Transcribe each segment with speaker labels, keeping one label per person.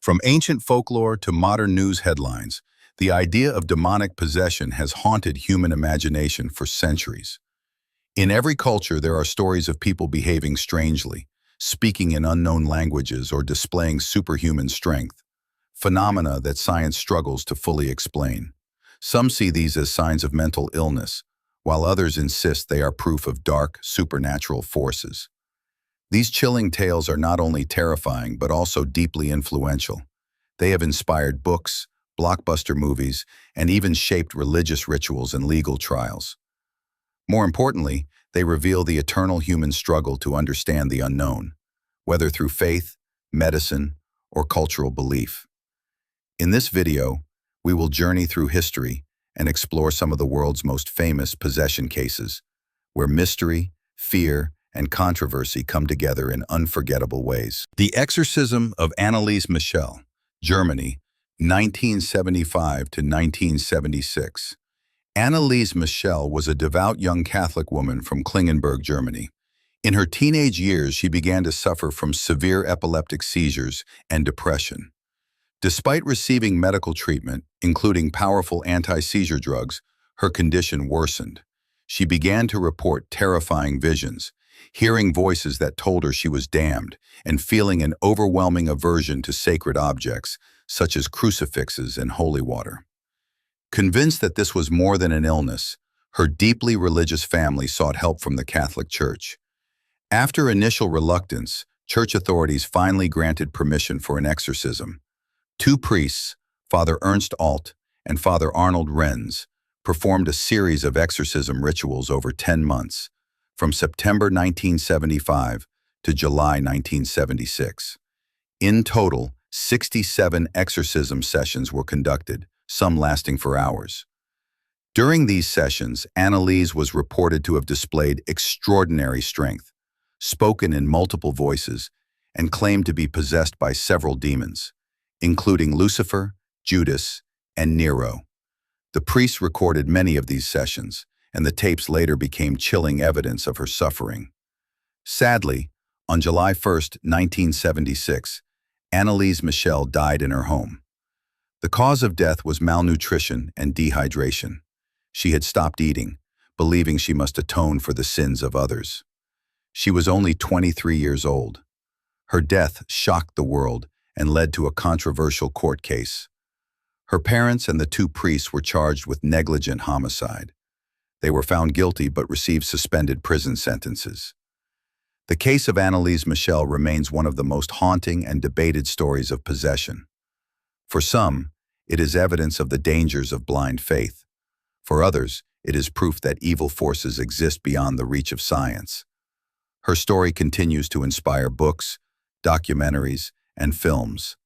Speaker 1: From ancient folklore to modern news headlines, the idea of demonic possession has haunted human imagination for centuries. In every culture, there are stories of people behaving strangely, speaking in unknown languages or displaying superhuman strength, phenomena that science struggles to fully explain. Some see these as signs of mental illness, while others insist they are proof of dark, supernatural forces. These chilling tales are not only terrifying but also deeply influential. They have inspired books, blockbuster movies, and even shaped religious rituals and legal trials. More importantly, they reveal the eternal human struggle to understand the unknown, whether through faith, medicine, or cultural belief. In this video, we will journey through history and explore some of the world's most famous possession cases, where mystery, fear, and controversy come together in unforgettable ways. The Exorcism of Anneliese Michel, Germany, 1975 to 1976. Anneliese Michel was a devout young Catholic woman from Klingenberg, Germany. In her teenage years, she began to suffer from severe epileptic seizures and depression. Despite receiving medical treatment, including powerful anti-seizure drugs, her condition worsened. She began to report terrifying visions, hearing voices that told her she was damned, and feeling an overwhelming aversion to sacred objects, such as crucifixes and holy water. Convinced that this was more than an illness, her deeply religious family sought help from the Catholic Church. After initial reluctance, church authorities finally granted permission for an exorcism. Two priests, Father Ernst Alt and Father Arnold Renz, performed a series of exorcism rituals over 10 months, from September 1975 to July 1976. In total, 67 exorcism sessions were conducted, some lasting for hours. During these sessions, Anneliese was reported to have displayed extraordinary strength, spoken in multiple voices, and claimed to be possessed by several demons, including Lucifer, Judas, and Nero. The priests recorded many of these sessions, and the tapes later became chilling evidence of her suffering. Sadly, on July 1, 1976, Anneliese Michel died in her home. The cause of death was malnutrition and dehydration. She had stopped eating, believing she must atone for the sins of others. She was only 23 years old. Her death shocked the world and led to a controversial court case. Her parents and the two priests were charged with negligent homicide. They were found guilty but received suspended prison sentences. The case of Anneliese Michel remains one of the most haunting and debated stories of possession. For some, it is evidence of the dangers of blind faith. For others, it is proof that evil forces exist beyond the reach of science. Her story continues to inspire books, documentaries, and films,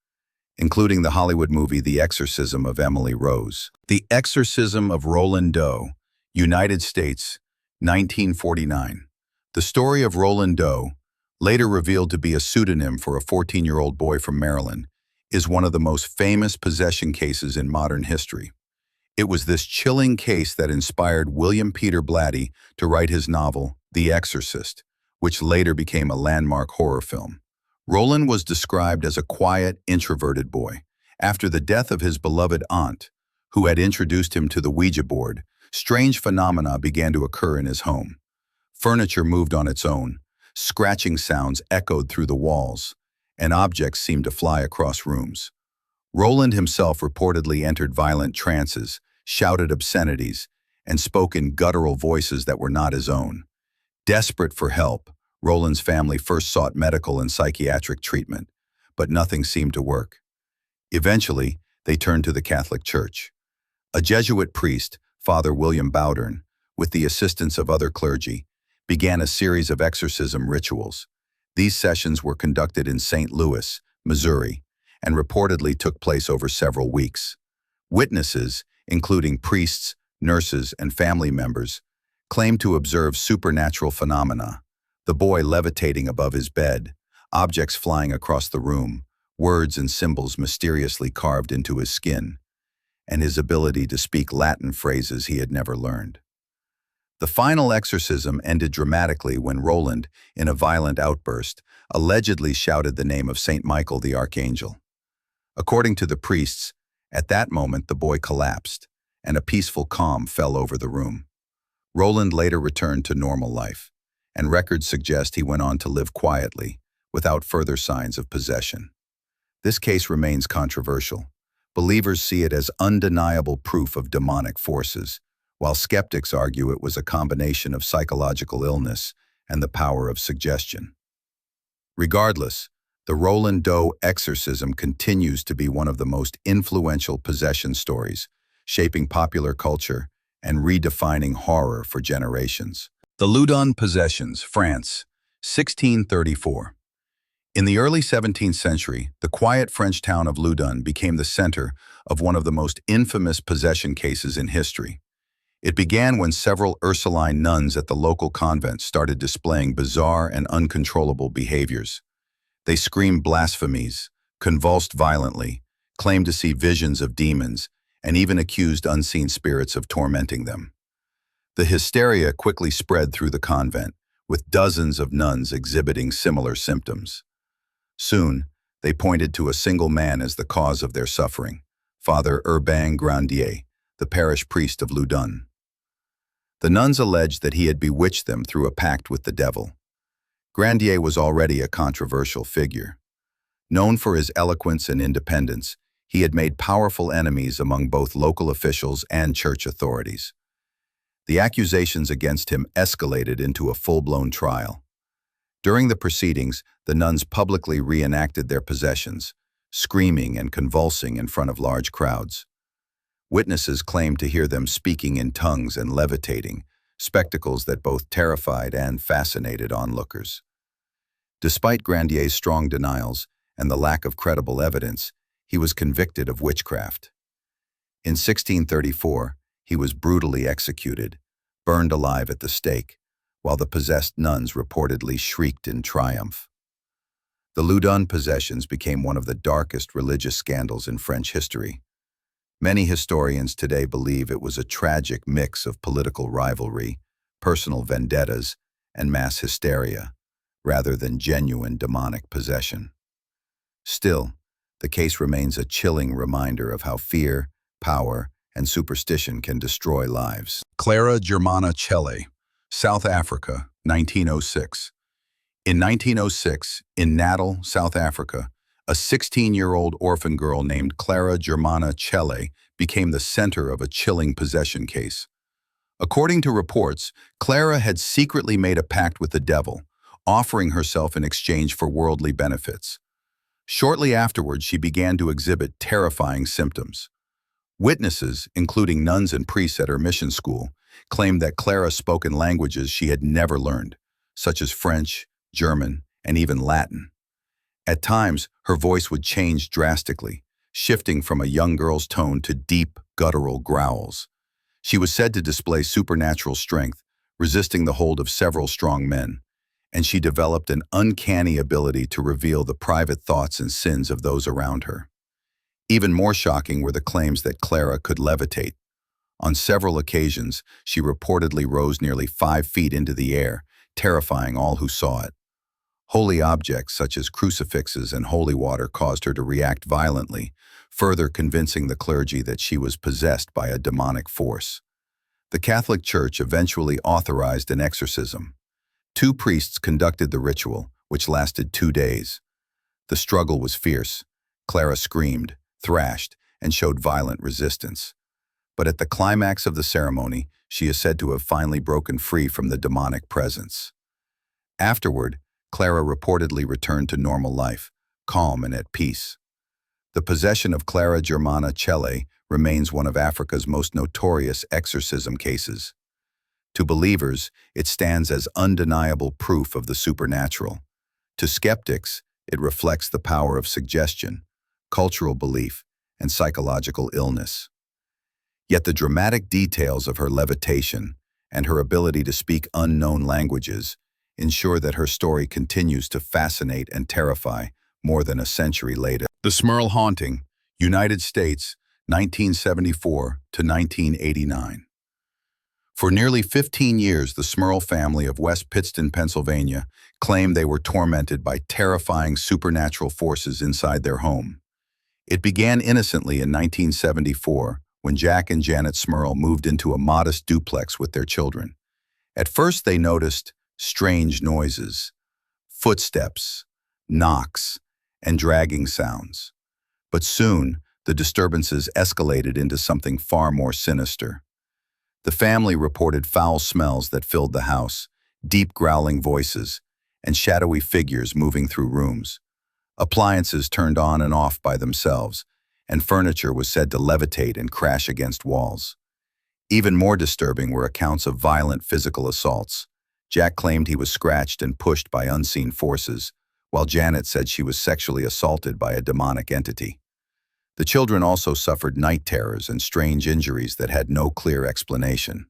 Speaker 1: including the Hollywood movie The Exorcism of Emily Rose. The Exorcism of Roland Doe, United States, 1949. The story of Roland Doe, later revealed to be a pseudonym for a 14-year-old boy from Maryland, is one of the most famous possession cases in modern history. It was this chilling case that inspired William Peter Blatty to write his novel, The Exorcist, which later became a landmark horror film. Roland was described as a quiet, introverted boy. After the death of his beloved aunt, who had introduced him to the Ouija board, strange phenomena began to occur in his home. Furniture moved on its own, scratching sounds echoed through the walls, and objects seemed to fly across rooms. Roland himself reportedly entered violent trances, shouted obscenities, and spoke in guttural voices that were not his own. Desperate for help, Roland's family first sought medical and psychiatric treatment, but nothing seemed to work. Eventually, they turned to the Catholic Church. A Jesuit priest, Father William Bowdern, with the assistance of other clergy, began a series of exorcism rituals. These sessions were conducted in St. Louis, Missouri, and reportedly took place over several weeks. Witnesses, including priests, nurses, and family members, claimed to observe supernatural phenomena: the boy levitating above his bed, objects flying across the room, words and symbols mysteriously carved into his skin, and his ability to speak Latin phrases he had never learned. The final exorcism ended dramatically when Roland, in a violent outburst, allegedly shouted the name of Saint Michael the Archangel. According to the priests, at that moment the boy collapsed, and a peaceful calm fell over the room. Roland later returned to normal life, and records suggest he went on to live quietly, without further signs of possession. This case remains controversial. Believers see it as undeniable proof of demonic forces, while skeptics argue it was a combination of psychological illness and the power of suggestion. Regardless, the Roland Doe exorcism continues to be one of the most influential possession stories, shaping popular culture and redefining horror for generations. The Loudun possessions, France, 1634. In the early 17th century, the quiet French town of Loudun became the center of one of the most infamous possession cases in history. It began when several Ursuline nuns at the local convent started displaying bizarre and uncontrollable behaviors. They screamed blasphemies, convulsed violently, claimed to see visions of demons, and even accused unseen spirits of tormenting them. The hysteria quickly spread through the convent, with dozens of nuns exhibiting similar symptoms. Soon, they pointed to a single man as the cause of their suffering, Father Urbain Grandier, the parish priest of Loudun. The nuns alleged that he had bewitched them through a pact with the devil. Grandier was already a controversial figure. Known for his eloquence and independence, he had made powerful enemies among both local officials and church authorities. The accusations against him escalated into a full-blown trial. During the proceedings, the nuns publicly reenacted their possessions, screaming and convulsing in front of large crowds. Witnesses claimed to hear them speaking in tongues and levitating, spectacles that both terrified and fascinated onlookers. Despite Grandier's strong denials and the lack of credible evidence, he was convicted of witchcraft. In 1634, he was brutally executed, burned alive at the stake, while the possessed nuns reportedly shrieked in triumph. The Loudun possessions became one of the darkest religious scandals in French history. Many historians today believe it was a tragic mix of political rivalry, personal vendettas, and mass hysteria, rather than genuine demonic possession. Still, the case remains a chilling reminder of how fear, power, and superstition can destroy lives. Clara Germana Celle, South Africa, 1906. In 1906, in Natal, South Africa, a 16-year-old orphan girl named Clara Germana Celle became the center of a chilling possession case. According to reports, Clara had secretly made a pact with the devil, offering herself in exchange for worldly benefits. Shortly afterwards, she began to exhibit terrifying symptoms. Witnesses, including nuns and priests at her mission school, claimed that Clara spoke in languages she had never learned, such as French, German, and even Latin. At times, her voice would change drastically, shifting from a young girl's tone to deep, guttural growls. She was said to display supernatural strength, resisting the hold of several strong men, and she developed an uncanny ability to reveal the private thoughts and sins of those around her. Even more shocking were the claims that Clara could levitate. On several occasions, she reportedly rose nearly 5 feet into the air, terrifying all who saw it. Holy objects such as crucifixes and holy water caused her to react violently, further convincing the clergy that she was possessed by a demonic force. The Catholic Church eventually authorized an exorcism. 2 priests conducted the ritual, which lasted 2 days. The struggle was fierce. Clara screamed, thrashed, and showed violent resistance. But at the climax of the ceremony, she is said to have finally broken free from the demonic presence. Afterward, Clara reportedly returned to normal life, calm and at peace. The possession of Clara Germana Celle remains one of Africa's most notorious exorcism cases. To believers, it stands as undeniable proof of the supernatural. To skeptics, it reflects the power of suggestion, cultural belief, and psychological illness. Yet the dramatic details of her levitation and her ability to speak unknown languages ensure that her story continues to fascinate and terrify more than a century later. The Smurl Haunting, United States, 1974 to 1989. For nearly 15 years, the Smurl family of West Pittston, Pennsylvania, claimed they were tormented by terrifying supernatural forces inside their home. It began innocently in 1974 when Jack and Janet Smurl moved into a modest duplex with their children. At first they noticed strange noises, footsteps, knocks, and dragging sounds. But soon, the disturbances escalated into something far more sinister. The family reported foul smells that filled the house, deep growling voices, and shadowy figures moving through rooms. Appliances turned on and off by themselves, and furniture was said to levitate and crash against walls. Even more disturbing were accounts of violent physical assaults. Jack claimed he was scratched and pushed by unseen forces, while Janet said she was sexually assaulted by a demonic entity. The children also suffered night terrors and strange injuries that had no clear explanation.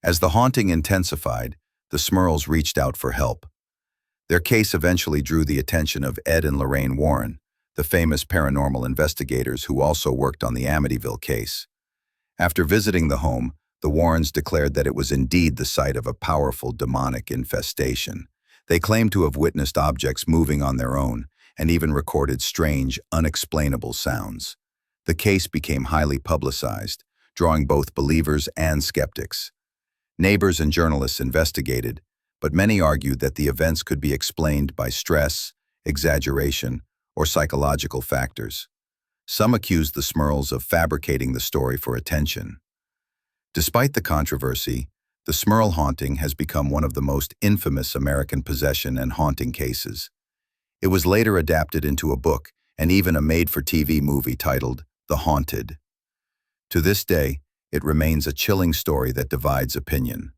Speaker 1: As the haunting intensified, the Smurls reached out for help. Their case eventually drew the attention of Ed and Lorraine Warren, the famous paranormal investigators who also worked on the Amityville case. After visiting the home, the Warrens declared that it was indeed the site of a powerful demonic infestation. They claimed to have witnessed objects moving on their own and even recorded strange, unexplainable sounds. The case became highly publicized, drawing both believers and skeptics. Neighbors and journalists investigated, but many argued that the events could be explained by stress, exaggeration, or psychological factors. Some accused the Smurls of fabricating the story for attention. Despite the controversy, the Smurl haunting has become one of the most infamous American possession and haunting cases. It was later adapted into a book and even a made-for-TV movie titled The Haunted. To this day, it remains a chilling story that divides opinion.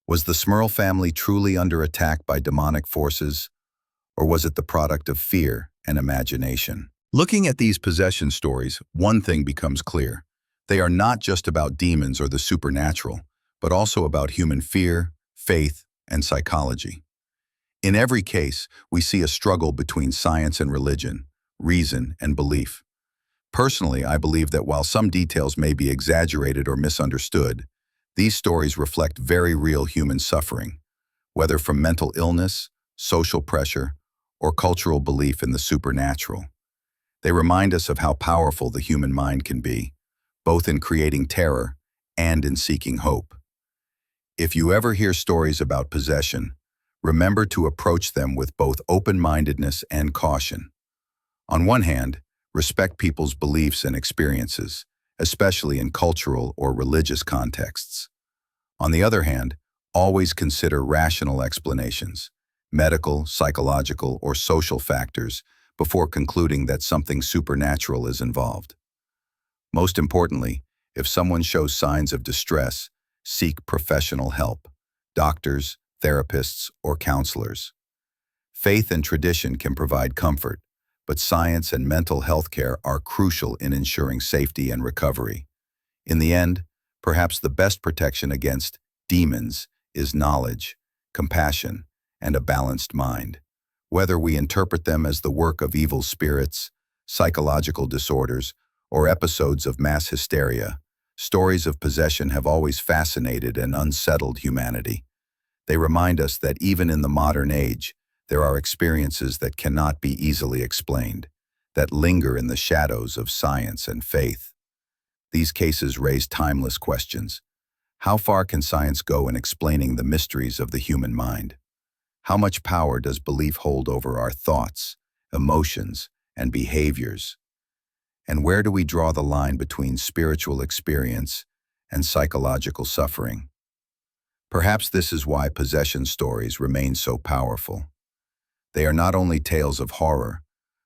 Speaker 1: Was the Smurl family truly under attack by demonic forces, or was it the product of fear and imagination? Looking at these possession stories, one thing becomes clear. They are not just about demons or the supernatural, but also about human fear, faith, and psychology. In every case, we see a struggle between science and religion, reason and belief. Personally, I believe that while some details may be exaggerated or misunderstood, these stories reflect very real human suffering, whether from mental illness, social pressure, or cultural belief in the supernatural. They remind us of how powerful the human mind can be, both in creating terror and in seeking hope. If you ever hear stories about possession, remember to approach them with both open-mindedness and caution. On one hand, respect people's beliefs and experiences, especially in cultural or religious contexts. On the other hand, always consider rational explanations, medical, psychological, or social factors before concluding that something supernatural is involved. Most importantly, if someone shows signs of distress, seek professional help, doctors, therapists, or counselors. Faith and tradition can provide comfort, but science and mental health care are crucial in ensuring safety and recovery. In the end, perhaps the best protection against demons is knowledge, compassion, and a balanced mind. Whether we interpret them as the work of evil spirits, psychological disorders, or episodes of mass hysteria, stories of possession have always fascinated and unsettled humanity. They remind us that even in the modern age, there are experiences that cannot be easily explained, that linger in the shadows of science and faith. These cases raise timeless questions. How far can science go in explaining the mysteries of the human mind? How much power does belief hold over our thoughts, emotions, and behaviors? And where do we draw the line between spiritual experience and psychological suffering? Perhaps this is why possession stories remain so powerful. They are not only tales of horror,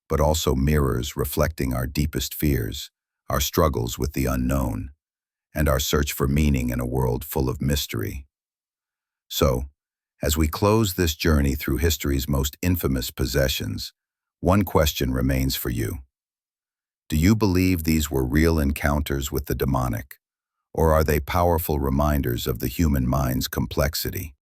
Speaker 1: but also mirrors reflecting our deepest fears, our struggles with the unknown, and our search for meaning in a world full of mystery. So, as we close this journey through history's most infamous possessions, one question remains for you. Do you believe these were real encounters with the demonic, or are they powerful reminders of the human mind's complexity?